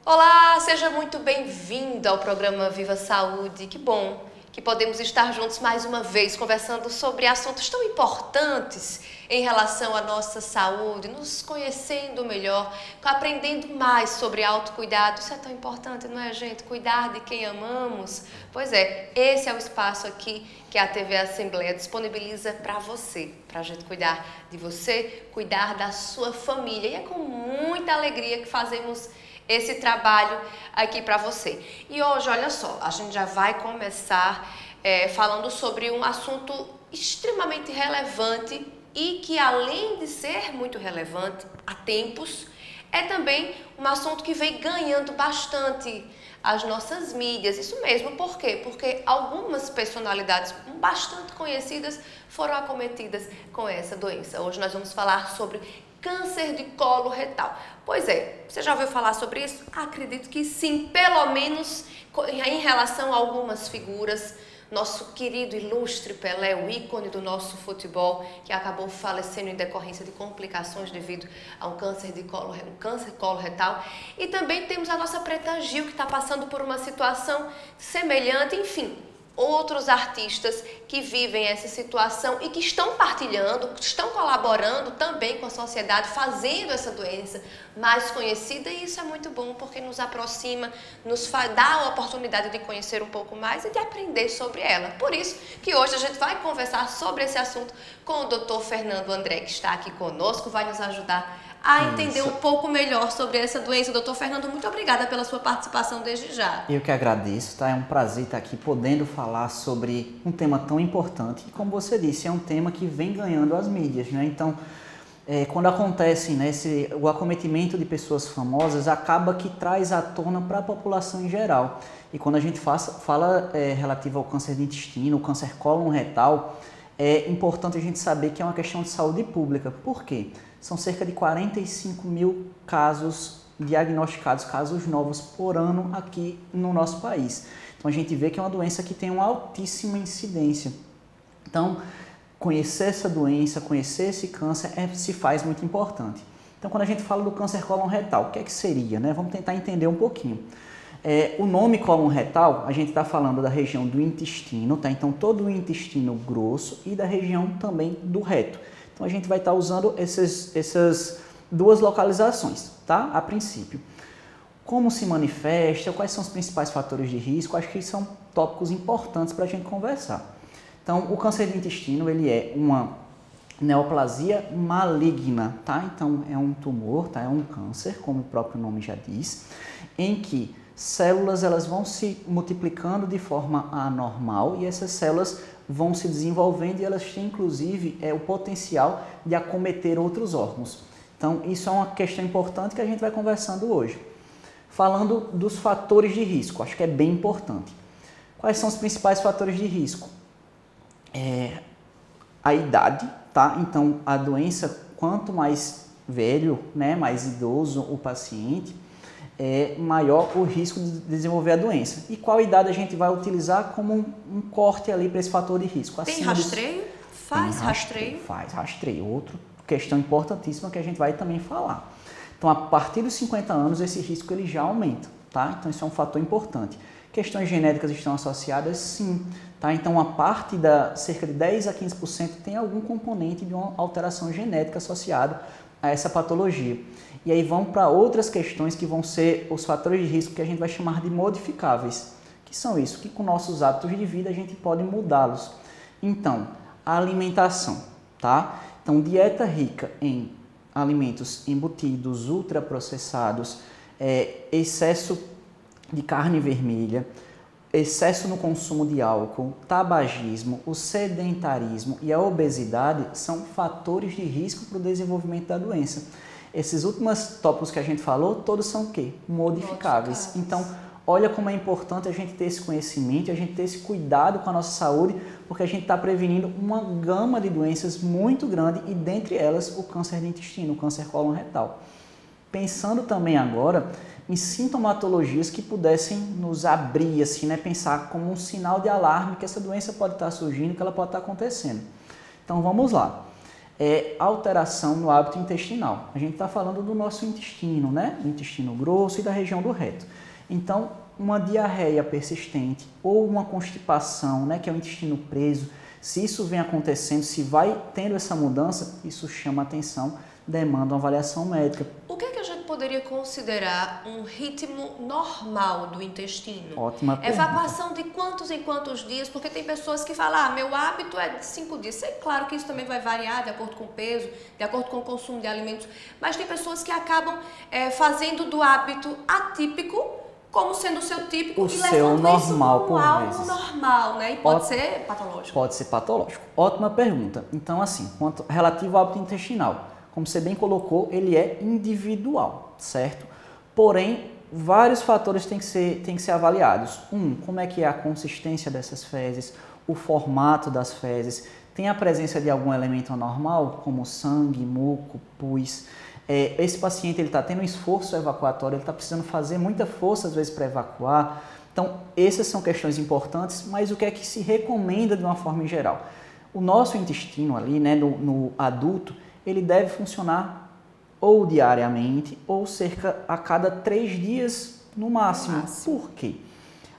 Olá, seja muito bem-vindo ao programa Viva Saúde. Que bom que podemos estar juntos mais uma vez conversando sobre assuntos tão importantes em relação à nossa saúde, nos conhecendo melhor, aprendendo mais sobre autocuidado. Isso é tão importante, não é, gente? Cuidar de quem amamos. Pois é, esse é o espaço aqui que a TV Assembleia disponibiliza para você, para a gente cuidar de você, cuidar da sua família. E é com muita alegria que fazemos esse trabalho aqui para você. E hoje, olha só, a gente já vai começar falando sobre um assunto extremamente relevante e que, além de ser muito relevante há tempos, é também um assunto que vem ganhando bastante as nossas mídias. Isso mesmo, por quê? Porque algumas personalidades bastante conhecidas foram acometidas com essa doença. Hoje nós vamos falar sobre câncer de colo retal. Pois é, você já ouviu falar sobre isso? Acredito que sim, pelo menos em relação a algumas figuras. Nosso querido ilustre Pelé, o ícone do nosso futebol, que acabou falecendo em decorrência de complicações devido a um câncer de colo retal. E também temos a nossa Preta Gil, que está passando por uma situação semelhante, enfim. Outros artistas que vivem essa situação e que estão partilhando, estão colaborando também com a sociedade, fazendo essa doença mais conhecida, e isso é muito bom porque nos aproxima, nos dá a oportunidade de conhecer um pouco mais e de aprender sobre ela. Por isso que hoje a gente vai conversar sobre esse assunto com o Dr. Fernando André, que está aqui conosco, vai nos ajudar a entender um pouco melhor sobre essa doença. Doutor Fernando, muito obrigada pela sua participação desde já. Eu que agradeço, tá? É um prazer estar aqui podendo falar sobre um tema tão importante e, como você disse, é um tema que vem ganhando as mídias, né? Então, quando acontece, né, o acometimento de pessoas famosas, acaba que traz à tona para a população em geral. E quando a gente fala relativo ao câncer de intestino, o câncer cólon retal, é importante a gente saber que é uma questão de saúde pública. Por quê? São cerca de 45 mil casos diagnosticados, casos novos por ano aqui no nosso país. Então a gente vê que é uma doença que tem uma altíssima incidência. Então, conhecer essa doença, conhecer esse câncer se faz muito importante. Então, quando a gente fala do câncer cólon retal, o que é que seria, né? Vamos tentar entender um pouquinho. O nome cólon retal, a gente está falando da região do intestino, tá? Então, todo o intestino grosso e da região também do reto. Então, a gente vai estar usando essas duas localizações, tá? A princípio. Como se manifesta, quais são os principais fatores de risco, acho que são tópicos importantes para a gente conversar. Então, o câncer de intestino, ele é uma neoplasia maligna, tá? Então, é um tumor, tá? É um câncer, como o próprio nome já diz, em que células elas vão se multiplicando de forma anormal e essas células vão se desenvolvendo e elas têm, inclusive, o potencial de acometer outros órgãos. Então, isso é uma questão importante que a gente vai conversando hoje. Falando dos fatores de risco, acho que é bem importante. Quais são os principais fatores de risco? A idade, tá? Então, a doença, quanto mais velho, né, mais idoso o paciente, maior o risco de desenvolver a doença. E qual idade a gente vai utilizar como um corte ali para esse fator de risco? Tem rastreio? Faz rastreio? Faz rastreio. Outra questão importantíssima que a gente vai também falar. Então, a partir dos 50 anos, esse risco ele já aumenta, tá? Então, isso é um fator importante. Questões genéticas estão associadas? Sim. Tá? Então, a parte cerca de 10 a 15% tem algum componente de uma alteração genética associada a essa patologia. E aí vão para outras questões que vão ser os fatores de risco que a gente vai chamar de modificáveis, que são isso, que com nossos hábitos de vida a gente pode mudá-los. Então, a alimentação, tá? Então, dieta rica em alimentos embutidos, ultraprocessados, excesso de carne vermelha, excesso no consumo de álcool, tabagismo, o sedentarismo e a obesidade são fatores de risco para o desenvolvimento da doença. Esses últimos tópicos que a gente falou, todos são o quê? Modificáveis. Então, olha como é importante a gente ter esse conhecimento, a gente ter esse cuidado com a nossa saúde, porque a gente está prevenindo uma gama de doenças muito grande e, dentre elas, o câncer de intestino, o câncer cólon retal. Pensando também agora em sintomatologias que pudessem nos abrir, assim, né? Pensar como um sinal de alarme que essa doença pode estar surgindo, que ela pode estar acontecendo. Então, vamos lá. é alteração no hábito intestinal. A gente está falando do nosso intestino, né? Do intestino grosso e da região do reto. Então, uma diarreia persistente ou uma constipação, né, que é o intestino preso, se isso vem acontecendo, se vai tendo essa mudança, isso chama atenção, demanda uma avaliação médica. O que é que a gente poderia considerar um ritmo normal do intestino? Ótima pergunta. Evacuação de quantos em quantos dias? Porque tem pessoas que falam, meu hábito é de 5 dias. É claro que isso também vai variar de acordo com o peso, de acordo com o consumo de alimentos, mas tem pessoas que acabam fazendo do hábito atípico como sendo o seu típico o e seu levando normal, isso como algo normal, né? E pode ser patológico. Pode ser patológico. Ótima pergunta. Então, assim, relativo ao hábito intestinal, como você bem colocou, ele é individual, certo? Porém, vários fatores têm que ser avaliados. Como é que é a consistência dessas fezes, o formato das fezes, tem a presença de algum elemento anormal, como sangue, muco, pus. Esse paciente está tendo um esforço evacuatório, ele está precisando fazer muita força às vezes para evacuar. Então, essas são questões importantes, mas o que é que se recomenda de uma forma em geral? O nosso intestino ali, né, no adulto, ele deve funcionar ou diariamente ou cerca a cada 3 dias no máximo. Por quê?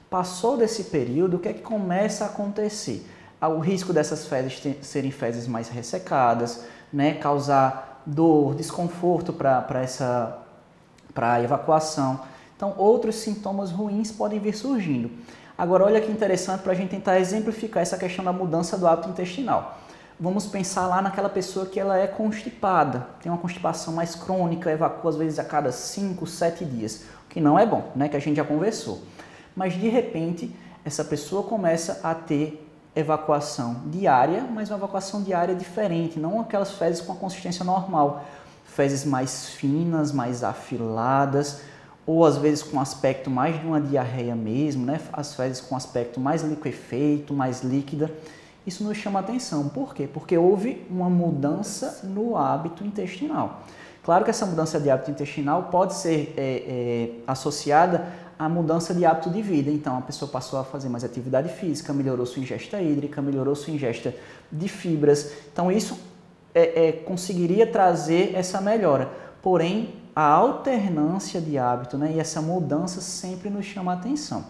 Passou desse período, o que é que começa a acontecer? O risco dessas fezes serem fezes mais ressecadas, né, causar dor, desconforto para a evacuação. Então, outros sintomas ruins podem vir surgindo. Agora, olha que interessante para a gente tentar exemplificar essa questão da mudança do hábito intestinal. Vamos pensar lá naquela pessoa que ela é constipada, tem uma constipação mais crônica, evacua às vezes a cada 5, 7 dias, o que não é bom, né, que a gente já conversou. Mas, de repente, essa pessoa começa a ter evacuação diária, mas uma evacuação diária diferente, não aquelas fezes com a consistência normal, fezes mais finas, mais afiladas, ou às vezes com aspecto mais de uma diarreia mesmo, né? As fezes com aspecto mais liquefeito, mais líquida. Isso nos chama atenção. Por quê? Porque houve uma mudança no hábito intestinal. Claro que essa mudança de hábito intestinal pode ser associada a mudança de hábito de vida. Então, a pessoa passou a fazer mais atividade física, melhorou sua ingesta hídrica, melhorou sua ingesta de fibras. Então, isso conseguiria trazer essa melhora. Porém, a alternância de hábito, né, e essa mudança sempre nos chama a atenção.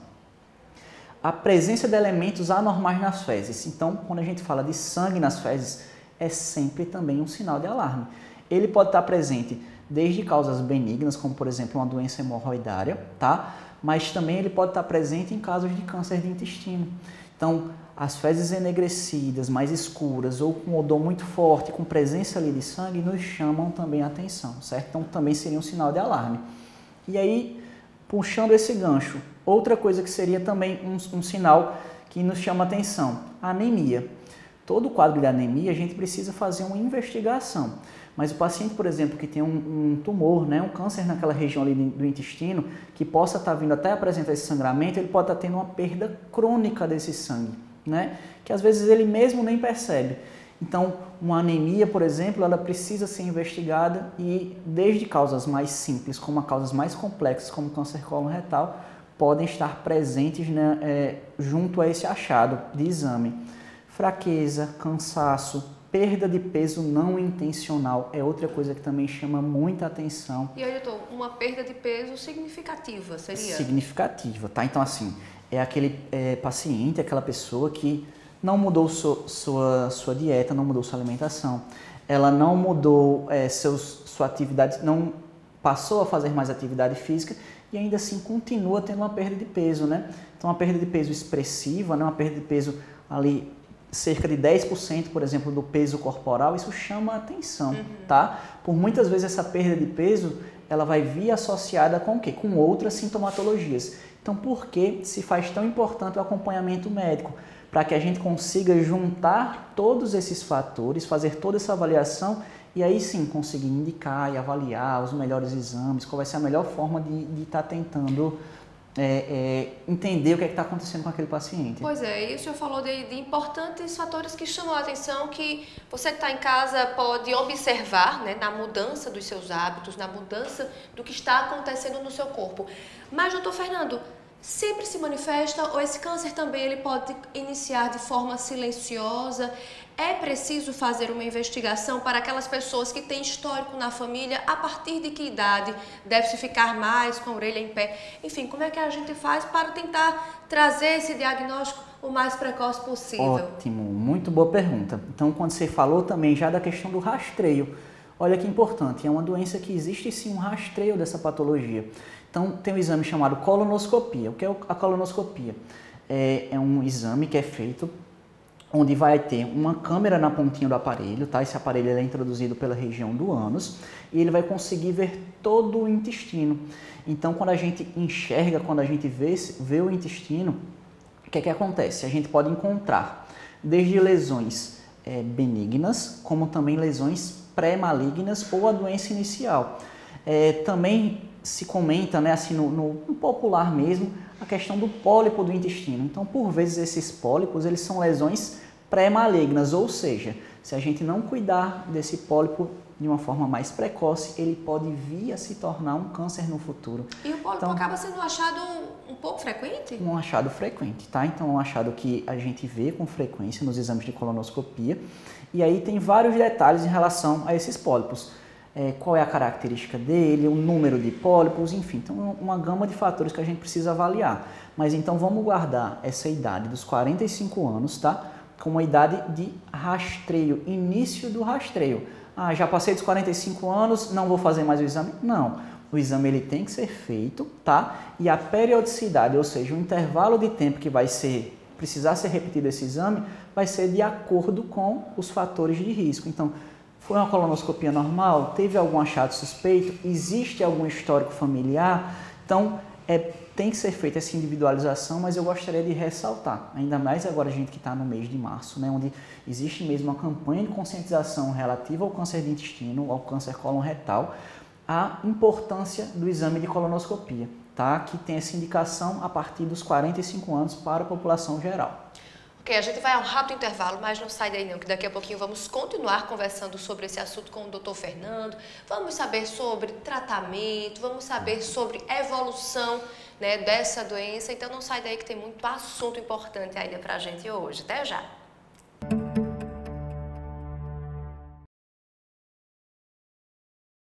A presença de elementos anormais nas fezes. Então, quando a gente fala de sangue nas fezes, é sempre também um sinal de alarme. Ele pode estar presente desde causas benignas, como, por exemplo, uma doença hemorroidária, tá? Mas também ele pode estar presente em casos de câncer de intestino. Então, as fezes enegrecidas, mais escuras ou com odor muito forte, com presença ali de sangue, nos chamam também a atenção, certo? Então, também seria um sinal de alarme. E aí, puxando esse gancho, outra coisa que seria também um sinal que nos chama a atenção, a anemia. Todo quadro de anemia, a gente precisa fazer uma investigação. Mas o paciente, por exemplo, que tem um tumor, né, um câncer naquela região ali do intestino, que possa estar vindo até apresentar esse sangramento, ele pode estar tendo uma perda crônica desse sangue, né, que às vezes ele mesmo nem percebe. Então, uma anemia, por exemplo, ela precisa ser investigada e desde causas mais simples, como a causas mais complexas, como câncer coloretal, podem estar presentes, né, junto a esse achado de exame. Fraqueza, cansaço, perda de peso não intencional é outra coisa que também chama muita atenção. E aí, doutor, uma perda de peso significativa seria? Significativa, tá? Então, assim, é aquele paciente, aquela pessoa que não mudou sua dieta, não mudou sua alimentação, ela não mudou sua atividade, não passou a fazer mais atividade física e ainda assim continua tendo uma perda de peso, né? Então, uma perda de peso expressiva, né? Uma perda de peso ali cerca de 10%, por exemplo, do peso corporal, isso chama a atenção, tá? Por muitas vezes essa perda de peso, ela vai vir associada com o quê? Com outras sintomatologias. Então, por que se faz tão importante o acompanhamento médico? Para que a gente consiga juntar todos esses fatores, fazer toda essa avaliação e aí sim conseguir indicar e avaliar os melhores exames, qual vai ser a melhor forma de estar tentando entender o que está acontecendo com aquele paciente. Pois é, e o senhor falou de importantes fatores que chamam a atenção, que você que está em casa pode observar, né, na mudança dos seus hábitos, na mudança do que está acontecendo no seu corpo. Mas, doutor Fernando, sempre se manifesta ou esse câncer também ele pode iniciar de forma silenciosa? É preciso fazer uma investigação para aquelas pessoas que têm histórico na família, a partir de que idade deve-se ficar mais com a orelha em pé? Enfim, como é que a gente faz para tentar trazer esse diagnóstico o mais precoce possível? Ótimo, muito boa pergunta. Então, quando você falou também já da questão do rastreio, olha que importante, é uma doença que existe sim um rastreio dessa patologia. Então, tem um exame chamado colonoscopia. O que é a colonoscopia? É um exame que é feito onde vai ter uma câmera na pontinha do aparelho, tá? Esse aparelho é introduzido pela região do ânus e ele vai conseguir ver todo o intestino. Então, quando a gente enxerga, quando a gente vê o intestino, o que é que acontece? A gente pode encontrar desde lesões benignas, como também lesões pré-malignas ou a doença inicial. Também se comenta, né, assim, no popular mesmo, a questão do pólipo do intestino. Então, por vezes, esses pólipos, eles são lesões pré-malignas, ou seja, se a gente não cuidar desse pólipo de uma forma mais precoce, ele pode vir a se tornar um câncer no futuro. E o pólipo acaba sendo um achado um pouco frequente? Um achado frequente, tá? Então, é um achado que a gente vê com frequência nos exames de colonoscopia. E aí tem vários detalhes em relação a esses pólipos. Qual é a característica dele, o número de pólipos, enfim. Então, uma gama de fatores que a gente precisa avaliar. Mas então, vamos guardar essa idade dos 45 anos, tá? Com uma idade de rastreio, início do rastreio. Ah, já passei dos 45 anos, não vou fazer mais o exame? Não. O exame ele tem que ser feito, tá? E a periodicidade, ou seja, o intervalo de tempo que vai precisar ser repetido esse exame, vai ser de acordo com os fatores de risco. Então, foi uma colonoscopia normal? Teve algum achado suspeito? Existe algum histórico familiar? Então, tem que ser feita essa individualização, mas eu gostaria de ressaltar, ainda mais agora a gente que está no mês de março, né, onde existe mesmo uma campanha de conscientização relativa ao câncer de intestino, ao câncer coloretal, a importância do exame de colonoscopia, tá? Que tem essa indicação a partir dos 45 anos para a população geral. Ok, a gente vai a um rápido intervalo, mas não sai daí não, que daqui a pouquinho vamos continuar conversando sobre esse assunto com o Dr. Fernando. Vamos saber sobre tratamento, vamos saber sobre evolução, né, dessa doença. Então não sai daí que tem muito assunto importante ainda pra gente hoje. Até já!